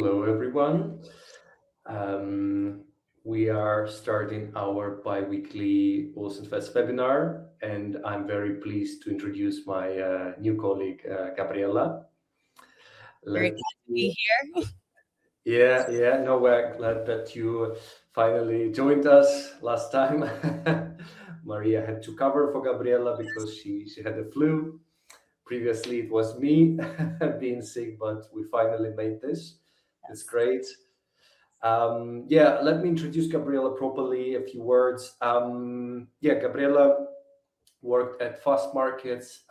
Hello, everyone. We are starting our bi-weekly Fest webinar, and I'm very pleased to introduce my new colleague, Gabriela. Very glad to be here. No, we're glad that you finally joined us last time. Maria had to cover for Gabriela because she had the flu. Previously, it was me being sick, but we finally made this. It's great. Let me introduce Gabriela properly. A few words. Gabriela worked at Fast Markets,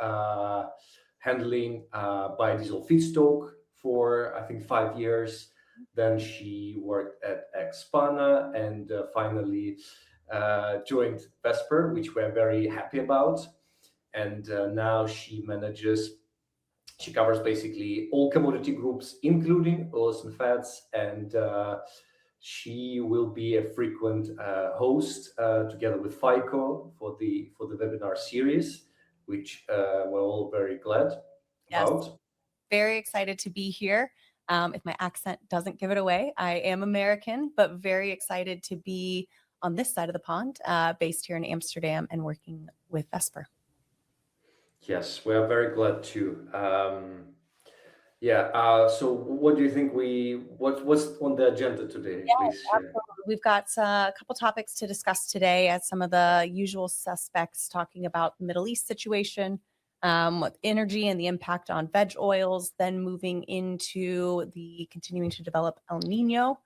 handling biodiesel feedstock for, I think, 5 years. Then she worked at Expana and finally joined Vesper, which we're very happy about. And now she covers basically all commodity groups, including oils and fats, and she will be a frequent host together with FICO for the webinar series, which we're all very glad about. Very excited to be here. If my accent doesn't give it away, I am American, but very excited to be on this side of the pond, based here in Amsterdam and working with Vesper. Yes, we are very glad too. So what do you think what's on the agenda today? Please share. Absolutely. We've got a couple topics to discuss today, as some of the usual suspects talking about the Middle East situation, with energy and the impact on veg oils, then moving into the continuing to develop El Niño.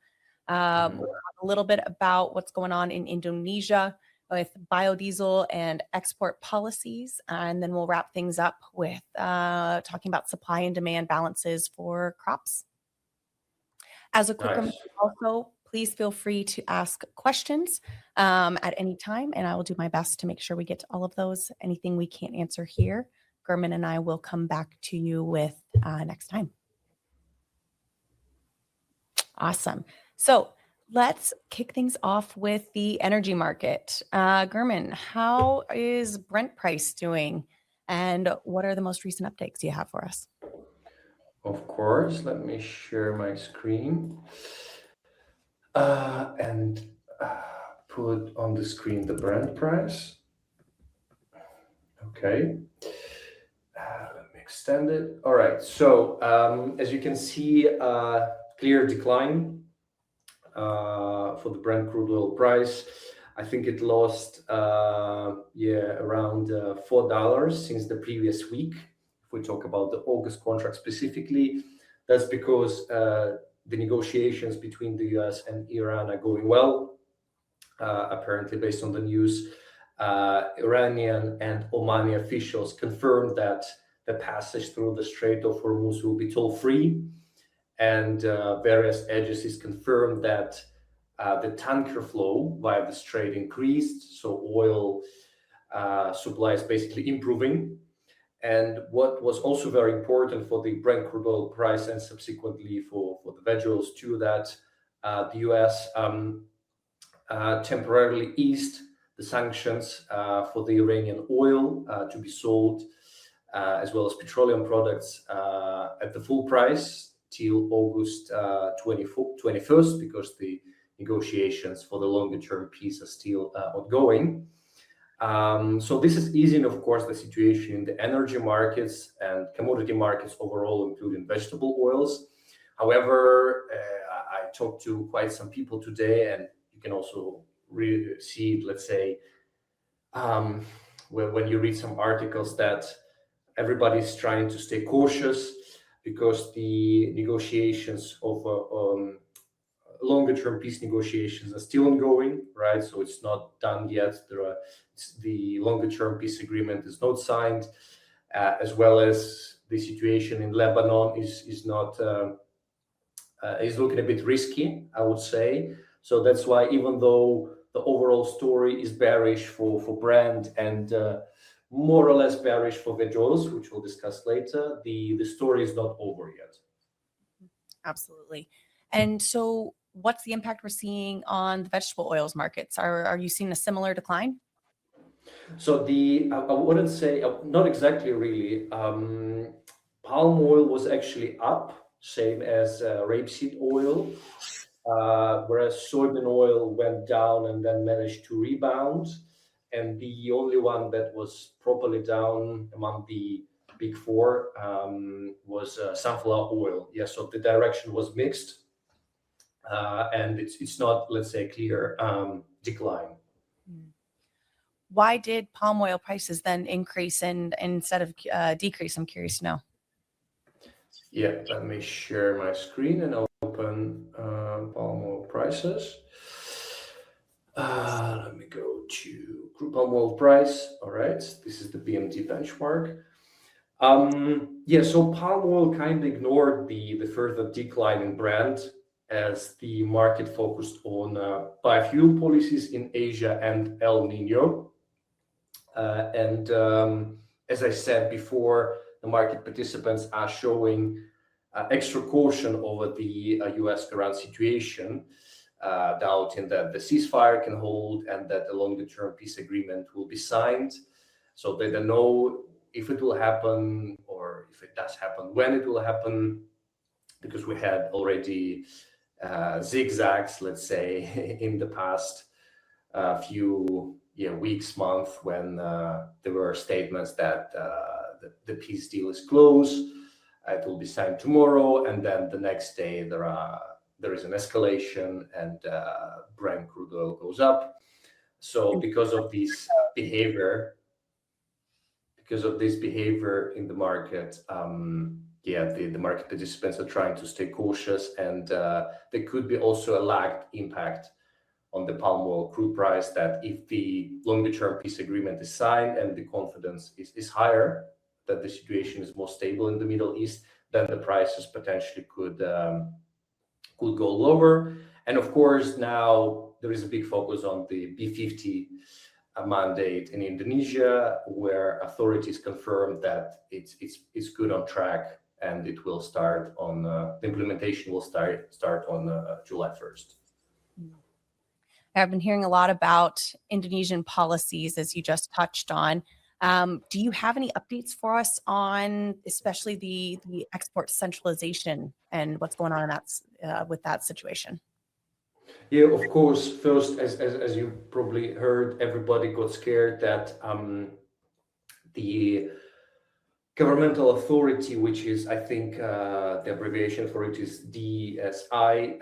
We'll talk a little bit about what's going on in Indonesia with biodiesel and export policies. And then we'll wrap things up with talking about supply and demand balances for crops. As a quick reminder, also, please feel free to ask questions at any time, and I will do my best to make sure we get to all of those. Anything we can't answer here, German and I will come back to you with next time. Awesome. So let's kick things off with the energy market. German, how is Brent price doing, and what are the most recent updates you have for us? Of course, let me share my screen and put on the screen the Brent price. Okay. Let me extend it. All right. So as you can see, clear decline for the Brent crude oil price. I think it lost around $4 since the previous week. If we talk about the August contract specifically, that's because the negotiations between the US and Iran are going well. Apparently, based on the news, Iranian and Omani officials confirmed that the passage through the Strait of Hormuz will be toll-free, and various agencies confirmed that the tanker flow via the strait increased, so oil supply is basically improving. And what was also very important for the Brent crude oil price and subsequently for the veg oils too, that the US temporarily eased the sanctions for the Iranian oil to be sold, as well as petroleum products at the full price till August 21st, because the negotiations for the longer term piece are still ongoing. So this is easing, of course, the situation in the energy markets and commodity markets overall, including vegetable oils. However, I talked to quite some people today, and you can also see it, let's say, when you read some articles, that everybody's trying to stay cautious because the negotiations of longer-term peace negotiations are still ongoing, right? So it's not done yet. The longer-term peace agreement is not signed, as well as the situation in Lebanon is not is looking a bit risky, I would say. So that's why, even though the overall story is bearish for Brent and more or less bearish for veg oils, which we'll discuss later, the story is not over yet. Absolutely. And so what's the impact we're seeing on the vegetable oils markets? Are you seeing a similar decline? So I wouldn't say, not exactly really. Palm oil was actually up same as rapeseed oil, whereas soybean oil went down and then managed to rebound. And the only one that was properly down among the big four was sunflower oil. Yeah, so the direction was mixed, and it's not, let's say, clear decline. Why did palm oil prices then increase and instead of decrease? I'm curious to know. Yeah, let me share my screen and open palm oil prices. Let me go to crude palm oil price. All right, this is the BMD benchmark. Yeah, so palm oil kind of ignored the further decline in Brent as the market focused on biofuel policies in Asia and El Niño. And as I said before, the market participants are showing extra caution over the US-Iran situation, doubting that the ceasefire can hold and that a longer-term peace agreement will be signed. So they don't know if it will happen, or if it does happen, when it will happen, because we had already zigzags, let's say, in the past few weeks, months, when there were statements that the peace deal is close, it will be signed tomorrow, and then the next day there is an escalation and Brent crude oil goes up. So because of this behavior in the market, the market participants are trying to stay cautious, and there could be also a lagged impact on the palm oil crude price, that if the longer-term peace agreement is signed and the confidence is higher, that the situation is more stable in the Middle East, then the prices potentially could go lower. And of course, now there is a big focus on the B50 mandate in Indonesia, where authorities confirmed that it's good on track, and it will start on the implementation will start on July 1st. I've been hearing a lot about Indonesian policies, as you just touched on. Do you have any updates for us on especially the export centralization and what's going on in that with that situation? Yeah, of course. First, as you probably heard, everybody got scared that the governmental authority, which is, I think, the abbreviation for it is DSI,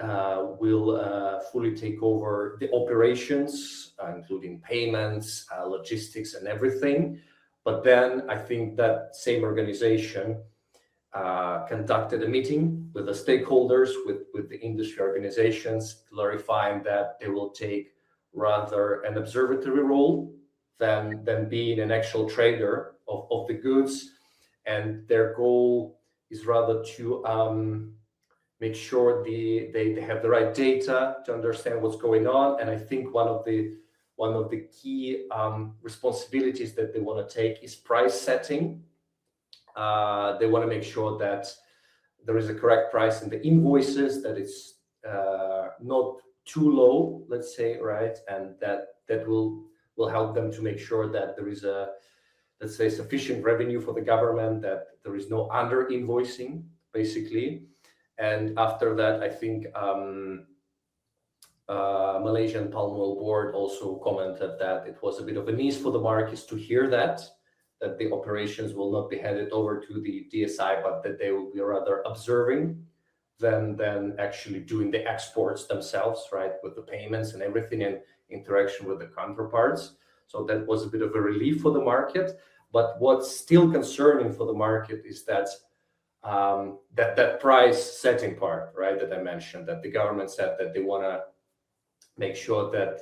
will fully take over the operations, including payments, logistics, and everything. But then I think that same organization conducted a meeting with the stakeholders, with the industry organizations, clarifying that they will take rather an observatory role than being an actual trader of the goods. And their goal is rather to make sure they have the right data to understand what's going on. And I think one of the key responsibilities that they want to take is price setting. They want to make sure that there is a correct price in the invoices, that it's not too low, let's say, right? And that will help them to make sure that there is let's say, sufficient revenue for the government, that there is no under invoicing, basically. And after that, I think Malaysian Palm Oil Board also commented that it was a bit of a niche for the markets to hear that the operations will not be handed over to the DSI, but that they will be rather observing than actually doing the exports themselves, right, with the payments and everything and interaction with the counterparts. So that was a bit of a relief for the market. But what's still concerning for the market is that that price setting part, right, that I mentioned, that the government said that they want to make sure that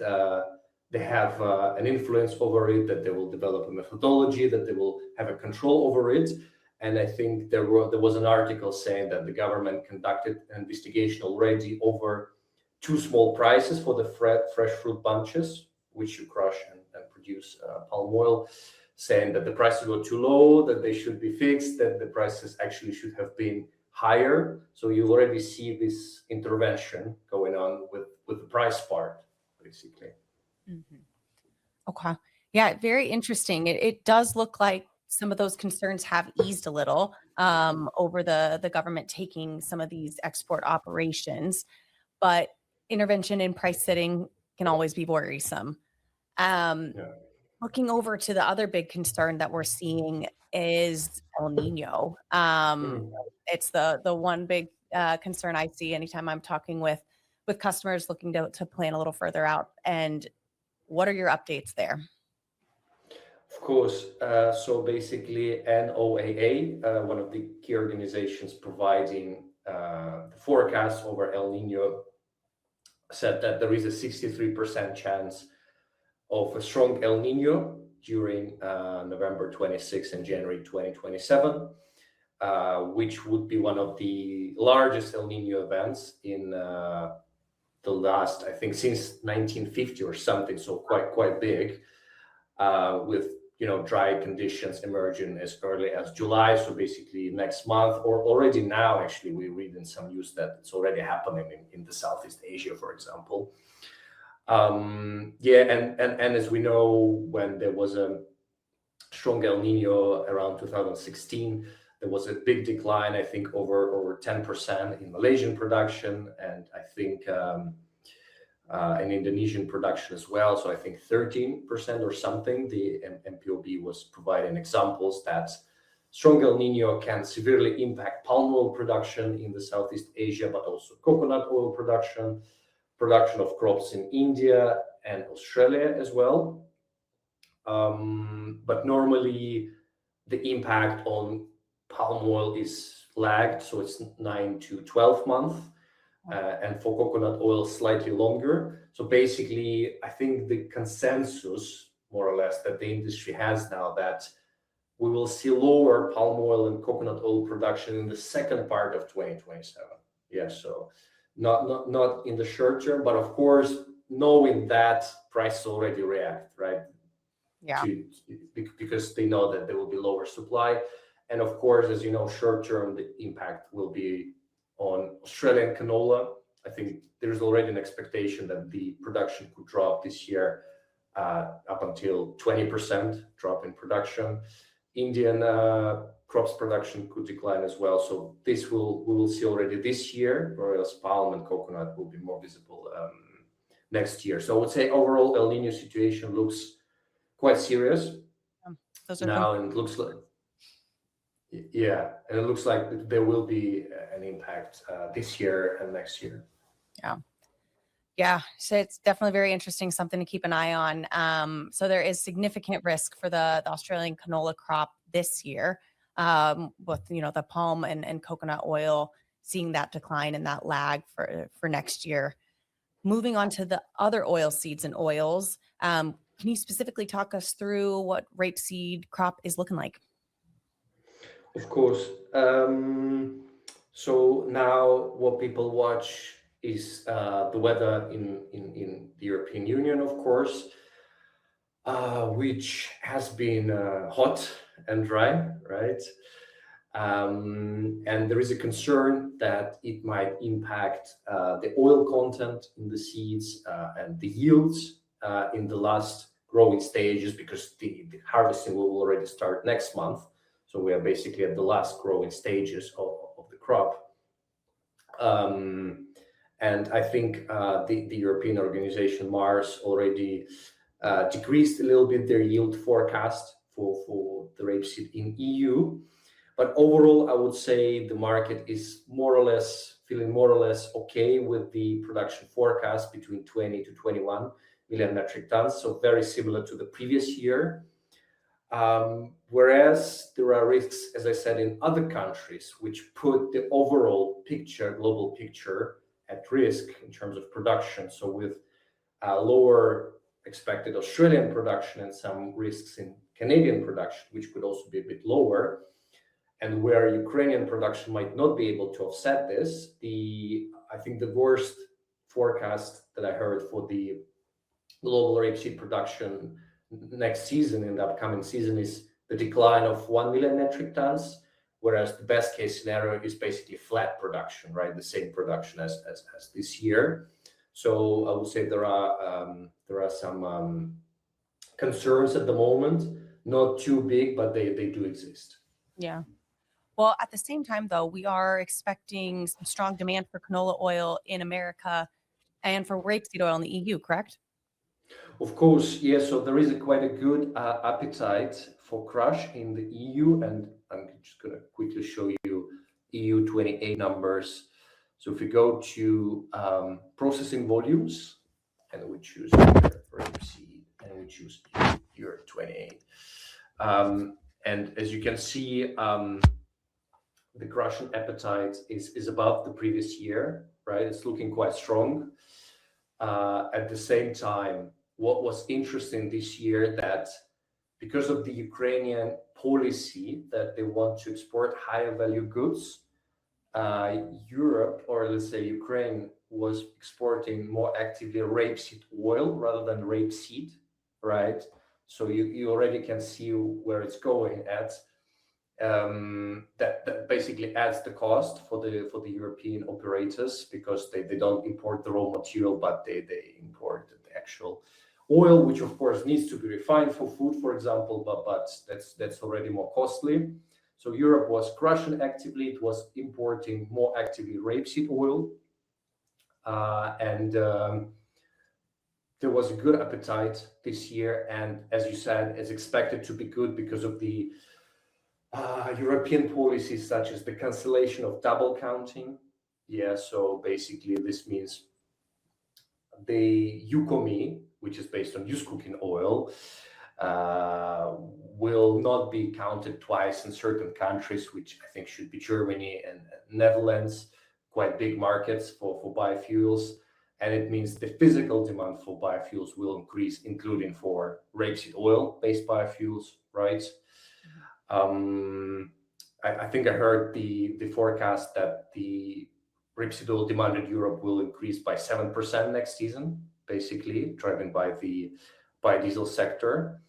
they have an influence over it, that they will develop a methodology, that they will have a control over it. And I think there was an article saying that the government conducted an investigation already over 2 small prices for the fresh fruit bunches, which you crush and produce palm oil, saying that the prices were too low, that they should be fixed, that the prices actually should have been higher. So you already see this intervention going on with the price part, basically. Mm-hmm. Okay. Yeah, very interesting. It does look like some of those concerns have eased a little. over the government taking some of these export operations. But intervention in price setting can always be worrisome. Looking over to the other big concern that we're seeing is El Nino. It's the one big concern I see anytime I'm talking with customers looking to plan a little further out. And what are your updates there? Of course. So basically, NOAA, one of the key organizations providing the forecast over El Nino, said that there is a 63% chance of a strong El Nino during November 26 and January 2027, which would be one of the largest El Nino events in the last, I think, since 1950 or something. So quite big, with dry conditions emerging as early as July. So basically next month, or already now, actually, we read in some news that it's already happening in the Southeast Asia, for example. And as we know, when there was a strong El Nino around 2016, there was a big decline, I think over 10% in Malaysian production, and I think in Indonesian production as well. So I think 13% or something. The MPOB was providing examples that strong El Nino can severely impact palm oil production in the Southeast Asia, but also coconut oil production of crops in India and Australia as well. But normally the impact on palm oil is lagged, so it's 9 to 12 months, and for coconut oil slightly longer. So basically, I think the consensus, more or less, that the industry has now, that we will see lower palm oil and coconut oil production in the second part of 2027. Yeah, so not in the short term, but of course, knowing that prices already react, right? Yeah. Because they know that there will be lower supply. And of course, as you know, short term, the impact will be on Australian canola. I think there's already an expectation that the production could drop this year up until 20% drop in production. Indian crops production could decline as well. So we will see already this year, whereas palm and coconut will be more visible next year. So I would say overall El Nino situation looks quite serious now, and it looks like and it looks like there will be an impact this year and next year. Yeah, so it's definitely very interesting, something to keep an eye on. So there is significant risk for the Australian canola crop this year, with the palm and coconut oil seeing that decline and that lag for next year. Moving on to the other oil seeds and oils, can you specifically talk us through what rapeseed crop is looking like? Of course. So now what people watch is the weather in the European Union, of course, which has been hot and dry, right? And there is a concern that it might impact the oil content in the seeds and the yields in the last growing stages, because the harvesting will already start next month. So we are basically at the last growing stages of the crop. And I think the European organization Mars already decreased a little bit their yield forecast for the rapeseed in EU. But overall, I would say the market is feeling more or less okay with the production forecast between 20 to 21 million metric tons. So very similar to the previous year. Whereas there are risks, as I said, in other countries, which put the overall global picture at risk in terms of production. So with lower expected Australian production and some risks in Canadian production, which could also be a bit lower, and where Ukrainian production might not be able to offset this, I think the worst forecast that I heard for the global rapeseed production next season, in the upcoming season, is the decline of 1 million metric tons, whereas the best case scenario is basically flat production, right? The same production as this year. So I would say there are some concerns at the moment, not too big, but they do exist. Yeah. Well, at the same time, though, we are expecting some strong demand for canola oil in America and for rapeseed oil in the EU, correct? Of course, yes. So there is quite a good appetite for crush in the EU, and I'm just going to quickly show you EU 28 numbers. So if we go to processing volumes, and we choose here rapeseed, and we choose year 28, and as you can see, the crushing appetite is above the previous year, right? It's looking quite strong. At the same time, what was interesting this year that because of the Ukrainian policy that they want to export higher value goods, Europe, or let's say Ukraine, was exporting more actively rapeseed oil rather than rapeseed, right? So you already can see where it's going at. That basically adds the cost for the European operators because they don't import the raw material, but they import the actual oil, which of course needs to be refined for food, for example, but that's already more costly. So Europe was crushing actively, it was importing more actively rapeseed oil, and there was a good appetite this year, and as you said, it's expected to be good because of the European policies such as the cancellation of double counting. Yeah, so basically this means the UCOME, which is based on used cooking oil, will not be counted twice in certain countries, which I think should be Germany and Netherlands, quite big markets for biofuels. And it means the physical demand for biofuels will increase, including for rapeseed oil-based biofuels, right? I think I heard the forecast that the rapeseed oil demand in Europe will increase by 7% next season, basically driven by the biodiesel sector.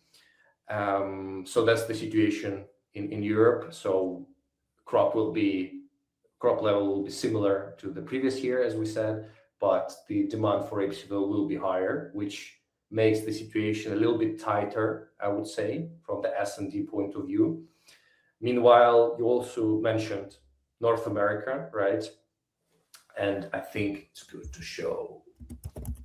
So that's the situation in Europe. So crop level will be similar to the previous year, as we said, but the demand for rapeseed oil will be higher, which makes the situation a little bit tighter, I would say, from the S&D point of view. Meanwhile, you also mentioned North America, right? And I think it's good to show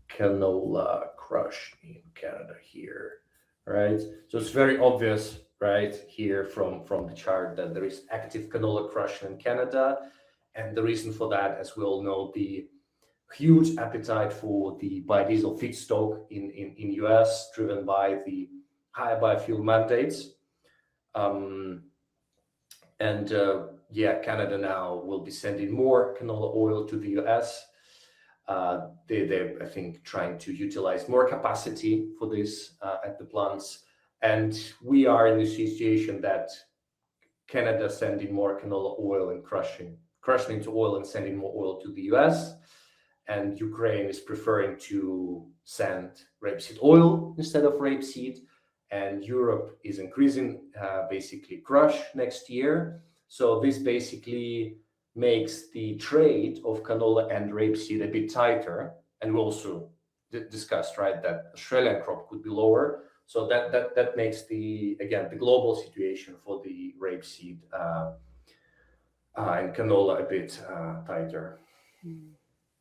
canola crush in Canada here, right? So it's very obvious, right, here from the chart that there is active canola crush in Canada. And the reason for that, as we all know, the huge appetite for the biodiesel feedstock in US, driven by the high biofuel mandates. Canada now will be sending more canola oil to the US. They're, I think, trying to utilize more capacity for this at the plants. And we are in the situation that Canada sending more canola oil and crushing into oil and sending more oil to the US. And Ukraine is preferring to send rapeseed oil instead of rapeseed. And Europe is increasing basically crush next year. So this basically makes the trade of canola and rapeseed a bit tighter. And we also discussed, right, that Australian crop could be lower. So that makes the global situation for the rapeseed and canola a bit tighter.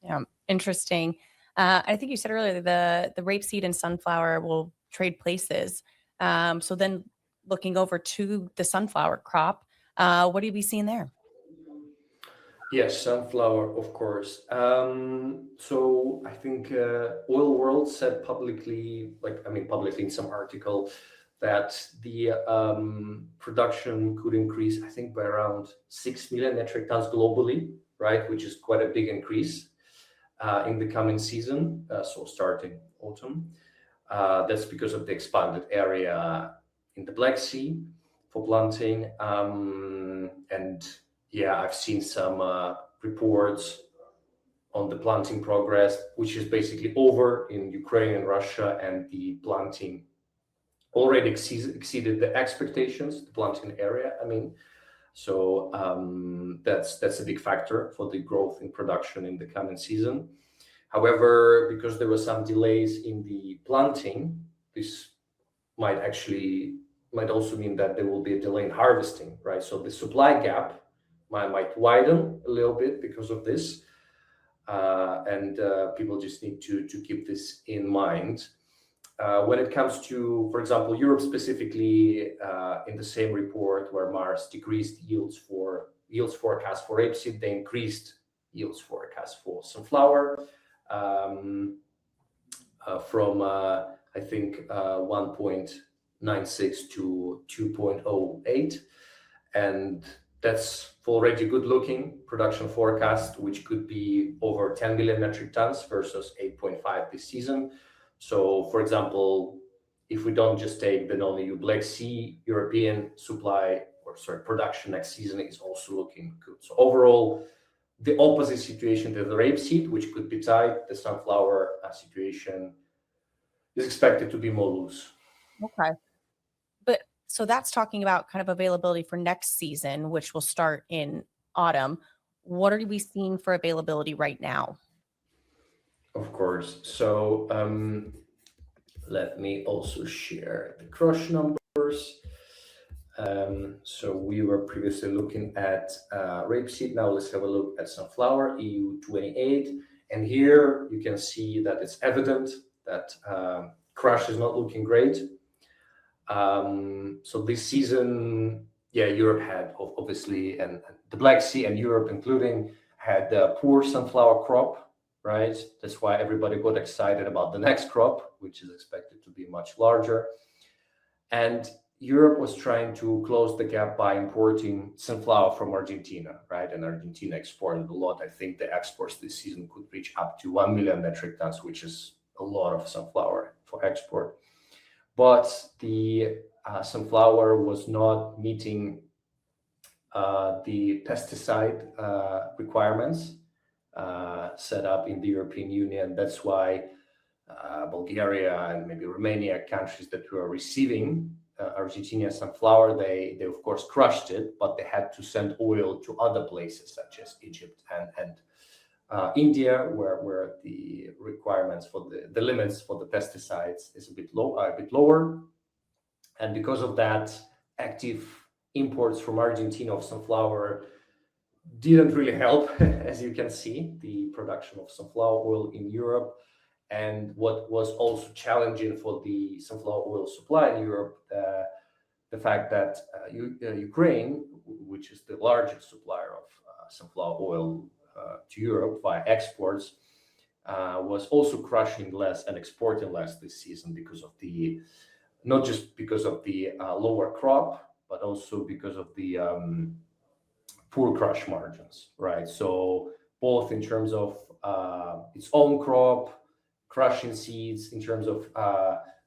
Yeah, interesting. I think you said earlier the rapeseed and sunflower will trade places. So then looking over to the sunflower crop, what do you be seeing there? Yes, sunflower, of course. So I think Oil World said publicly in some article, that the production could increase, I think, by around 6 million metric tons globally, right? Which is quite a big increase in the coming season, so starting autumn. That's because of the expanded area in the Black Sea for planting. I've seen some reports on the planting progress, which is basically over in Ukraine and Russia, and the planting already exceeded the expectations, the planting area, I mean. So that's a big factor for the growth in production in the coming season. However, because there were some delays in the planting, this might also mean that there will be a delay in harvesting, right? So the supply gap might widen a little bit because of this. And people just need to keep this in mind. When it comes to, for example, Europe specifically, in the same report where Mars decreased yields forecast for rapeseed, they increased yields forecast for sunflower from I think 1.96 to 2.08, and that's already good looking production forecast, which could be over 10 million metric tons versus 8.5 this season. So, for example, if we don't just take the non-EU Black Sea, European production next season is also looking good. So overall, the opposite situation to the rapeseed, which could be tight, the sunflower situation is expected to be more loose. Okay. But so that's talking about kind of availability for next season, which will start in autumn. What are we seeing for availability right now? Of course. So let me also share the crush numbers. So we were previously looking at rapeseed. Now let's have a look at sunflower, EU 28. And here you can see that it's evident that crush is not looking great. So this season, Europe had obviously, and the Black Sea and Europe including, had a poor sunflower crop, right? That's why everybody got excited about the next crop, which is expected to be much larger. And Europe was trying to close the gap by importing sunflower from Argentina, right? And Argentina exported a lot. I think the exports this season could reach up to 1 million metric tons, which is a lot of sunflower for export. But the sunflower was not meeting the pesticide requirements set up in the European Union. That's why Bulgaria and maybe Romania, countries that were receiving Argentinian sunflower, they of course crushed it, but they had to send oil to other places such as Egypt and India, where the requirements for the limits for the pesticides is a bit lower, and because of that, active imports from Argentina of sunflower didn't really help, as you can see, the production of sunflower oil in Europe. And what was also challenging for the sunflower oil supply in Europe, the fact that Ukraine, which is the largest supplier of sunflower oil to Europe via exports, was also crushing less and exporting less this season because of not just because of the lower crop, but also because of the poor crush margins, right? So both in terms of its own crop, crushing seeds, in terms of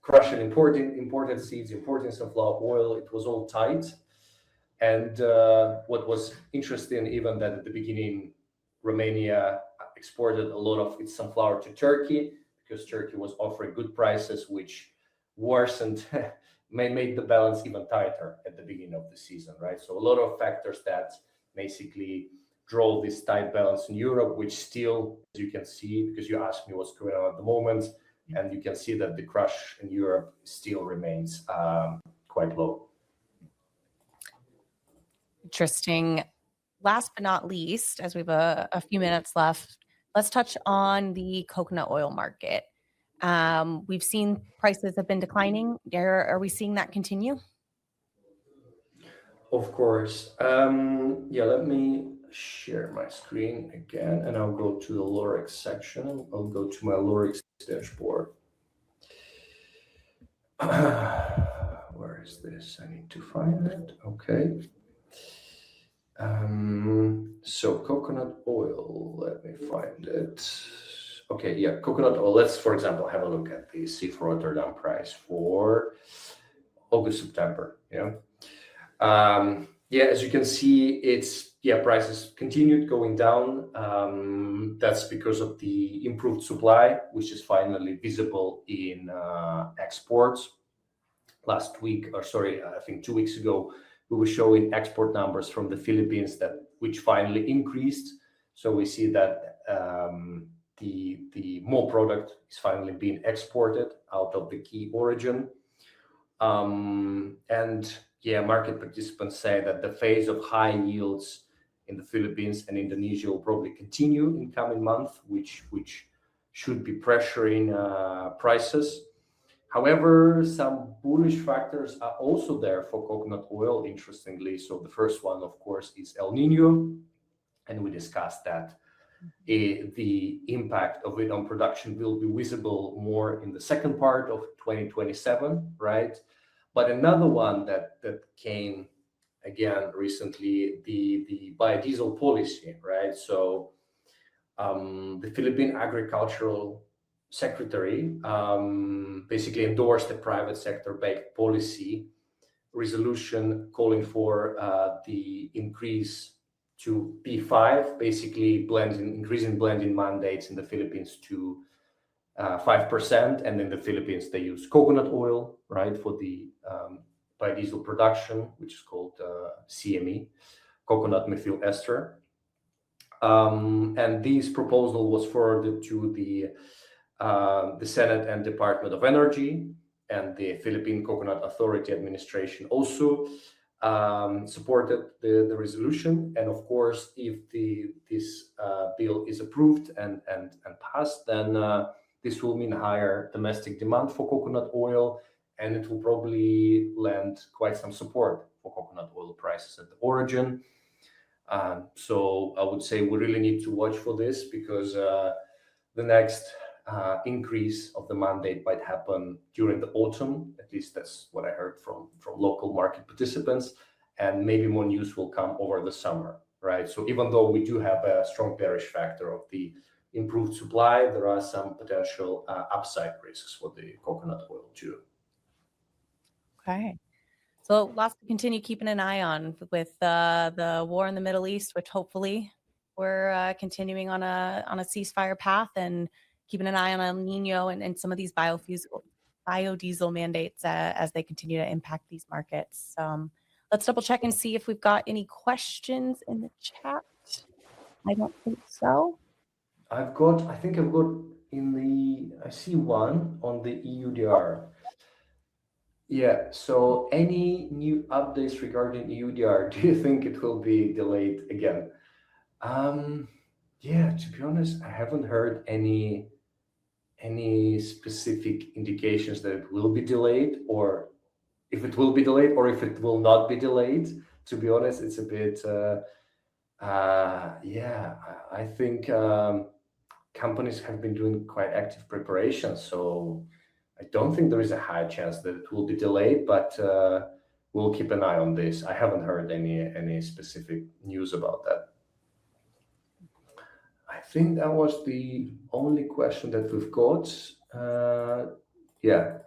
crushing imported seeds, importing sunflower oil, it was all tight. And what was interesting, even that at the beginning, Romania exported a lot of its sunflower to Turkey because Turkey was offering good prices, which worsened, made the balance even tighter at the beginning of the season, right? So a lot of factors that basically drove this tight balance in Europe, which still, as you can see, because you asked me what's going on at the moment, and you can see that the crush in Europe still remains quite low. Interesting. Last but not least, as we have a few minutes left, let's touch on the coconut oil market. We've seen prices have been declining. Are we seeing that continue? Of course. Let me share my screen again, and I'll go to the Lorex section. I'll go to my Lorex dashboard. Where is this? I need to find it. Okay. So coconut oil, let me find it. Okay, coconut oil. Let's, for example, have a look at the CIF Rotterdam price for August, September. As you can see, prices continued going down. That's because of the improved supply, which is finally visible in exports. I think 2 weeks ago, we were showing export numbers from the Philippines which finally increased. So we see that the more product is finally being exported out of the key origin. Market participants say that the phase of high yields in the Philippines and Indonesia will probably continue in coming months, which should be pressuring prices. However, some bullish factors are also there for coconut oil, interestingly. So the first one, of course, is El Niño, and we discussed that the impact of it on production will be visible more in the second part of 2027, right? But another one that came again recently, the biodiesel policy, right? So the Philippine Agricultural Secretary basically endorsed the private sector-backed policy resolution calling for the increase to P5, basically increasing blending mandates in the Philippines to 5%. And in the Philippines, they use coconut oil, right, for the biodiesel production, which is called CME, coconut methyl ester. And this proposal was forwarded to the Senate and Department of Energy, and the Philippine Coconut Authority Administration also supported the resolution. And of course, if this bill is approved and passed, then this will mean higher domestic demand for coconut oil, and it will probably lend quite some support for coconut oil prices at the origin. So I would say we really need to watch for this, because the next increase of the mandate might happen during the autumn. At least that's what I heard from local market participants, and maybe more news will come over the summer, right? So even though we do have a strong bearish factor of the improved supply, there are some potential upside risks for the coconut oil too. Okay. So lots to continue keeping an eye on with the war in the Middle East, which hopefully we're continuing on a ceasefire path, and keeping an eye on El Niño and some of these biodiesel mandates as they continue to impact these markets. Let's double check and see if we've got any questions in the chat. I don't think so. I see one on the EUDR. Yeah, so any new updates regarding EUDR? Do you think it will be delayed again? Yeah, to be honest, I haven't heard any specific indications that it will be delayed, or if it will be delayed, or if it will not be delayed. To be honest, it's a bit, yeah, I think companies have been doing quite active preparation, so I don't think there is a high chance that it will be delayed, but we'll keep an eye on this. I haven't heard any specific news about that. I think that was the only question that we've got. Yeah,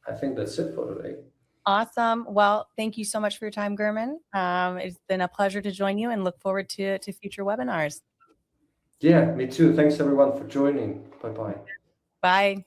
I think that's it for today. Awesome. Well, thank you so much for your time, German. It's been a pleasure to join you, and look forward to future webinars. Yeah, me too. Thanks everyone for joining. Bye-bye. Bye.